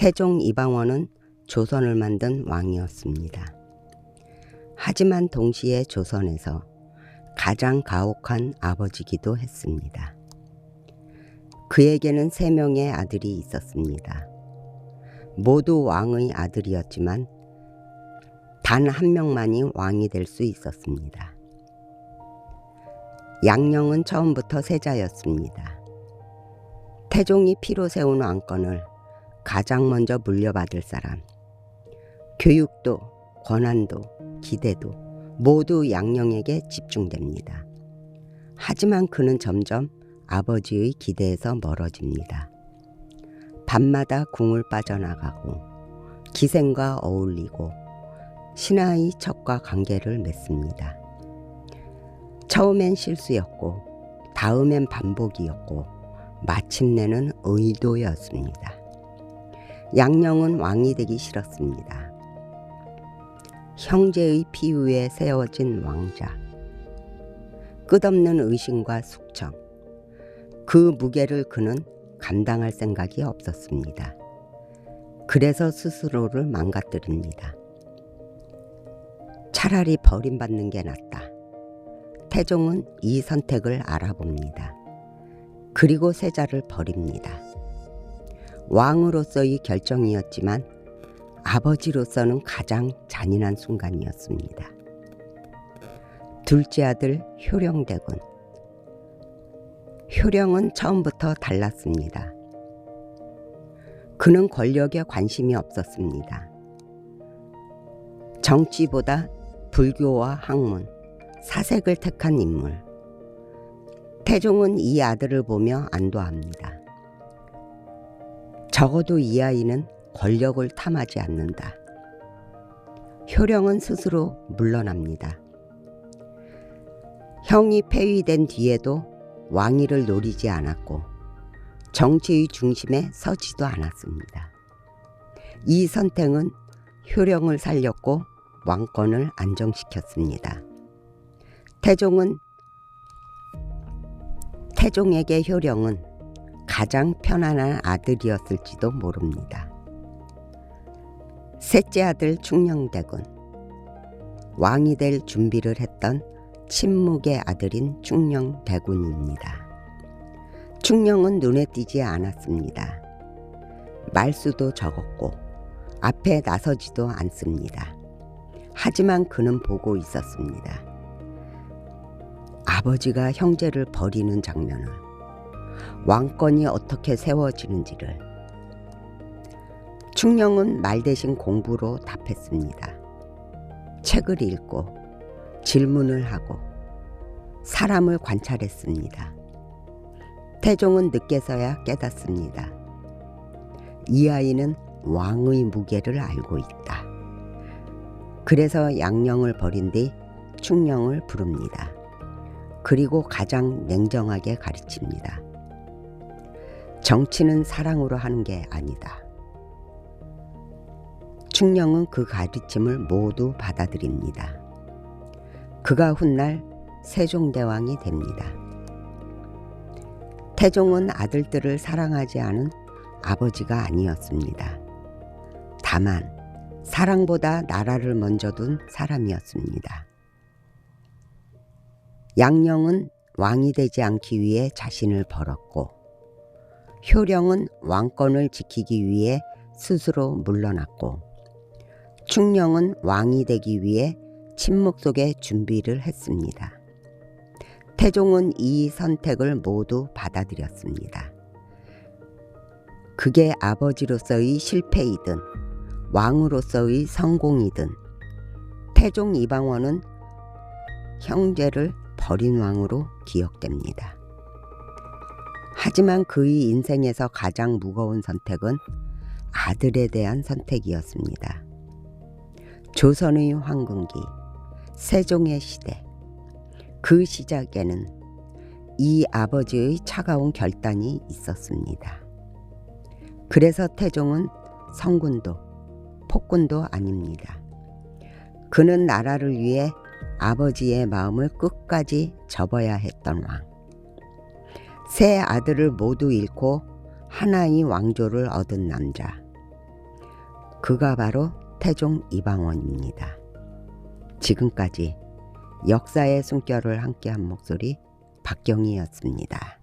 태종 이방원은 조선을 만든 왕이었습니다. 하지만 동시에 조선에서 가장 가혹한 아버지기도 했습니다. 그에게는 3명의 아들이 있었습니다. 모두 왕의 아들이었지만 단 한 명만이 왕이 될 수 있었습니다. 양령은 처음부터 세자였습니다. 태종이 피로 세운 왕권을 가장 먼저 물려받을 사람, 교육도, 권한도, 기대도 모두 양령에게 집중됩니다. 하지만 그는 점점 아버지의 기대에서 멀어집니다. 밤마다 궁을 빠져나가고 기생과 어울리고 신하의 척과 관계를 맺습니다. 처음엔 실수였고 다음엔 반복이었고 마침내는 의도였습니다. 양령은 왕이 되기 싫었습니다. 형제의 피 위에 세워진 왕자, 끝없는 의심과 숙청, 그 무게를 그는 감당할 생각이 없었습니다. 그래서 스스로를 망가뜨립니다. 차라리 버림받는 게 낫다. 태종은 이 선택을 알아봅니다. 그리고 세자를 버립니다. 왕으로서의 결정이었지만 아버지로서는 가장 잔인한 순간이었습니다. 둘째 아들 효령대군. 효령은 처음부터 달랐습니다. 그는 권력에 관심이 없었습니다. 정치보다 불교와 학문, 사색을 택한 인물. 태종은 이 아들을 보며 안도합니다. 적어도 이 아이는 권력을 탐하지 않는다. 효령은 스스로 물러납니다. 형이 폐위된 뒤에도 왕위를 노리지 않았고 정치의 중심에 서지도 않았습니다. 이 선택은 효령을 살렸고 왕권을 안정시켰습니다. 태종에게 효령은 가장 편안한 아들이었을지도 모릅니다. 셋째 아들 충녕대군. 왕이 될 준비를 했던 친묵의 아들인 충녕대군입니다. 충녕은 눈에 띄지 않았습니다. 말수도 적었고 앞에 나서지도 않습니다. 하지만 그는 보고 있었습니다. 아버지가 형제를 버리는 장면을, 왕권이 어떻게 세워지는지를. 충녕은 말 대신 공부로 답했습니다. 책을 읽고 질문을 하고 사람을 관찰했습니다. 태종은 늦게서야 깨닫습니다. 이 아이는 왕의 무게를 알고 있다. 그래서 양령을 버린 뒤 충령을 부릅니다. 그리고 가장 냉정하게 가르칩니다. 정치는 사랑으로 하는 게 아니다. 충령은 그 가르침을 모두 받아들입니다. 그가 훗날 세종대왕이 됩니다. 태종은 아들들을 사랑하지 않은 아버지가 아니었습니다. 다만 사랑보다 나라를 먼저 둔 사람이었습니다. 양령은 왕이 되지 않기 위해 자신을 벌었고 효령은 왕권을 지키기 위해 스스로 물러났고 충령은 왕이 되기 위해 침묵 속에 준비를 했습니다. 태종은 이 선택을 모두 받아들였습니다. 그게 아버지로서의 실패이든 왕으로서의 성공이든 태종 이방원은 형제를 버린 왕으로 기억됩니다. 하지만 그의 인생에서 가장 무거운 선택은 아들에 대한 선택이었습니다. 조선의 황금기, 세종의 시대, 그 시작에는 이 아버지의 차가운 결단이 있었습니다. 그래서 태종은 성군도 폭군도 아닙니다. 그는 나라를 위해 아버지의 마음을 끝까지 접어야 했던 왕. 세 아들을 모두 잃고 하나의 왕조를 얻은 남자. 그가 바로 태종 이방원입니다. 지금까지 역사의 숨결을 함께한 목소리 박경희였습니다.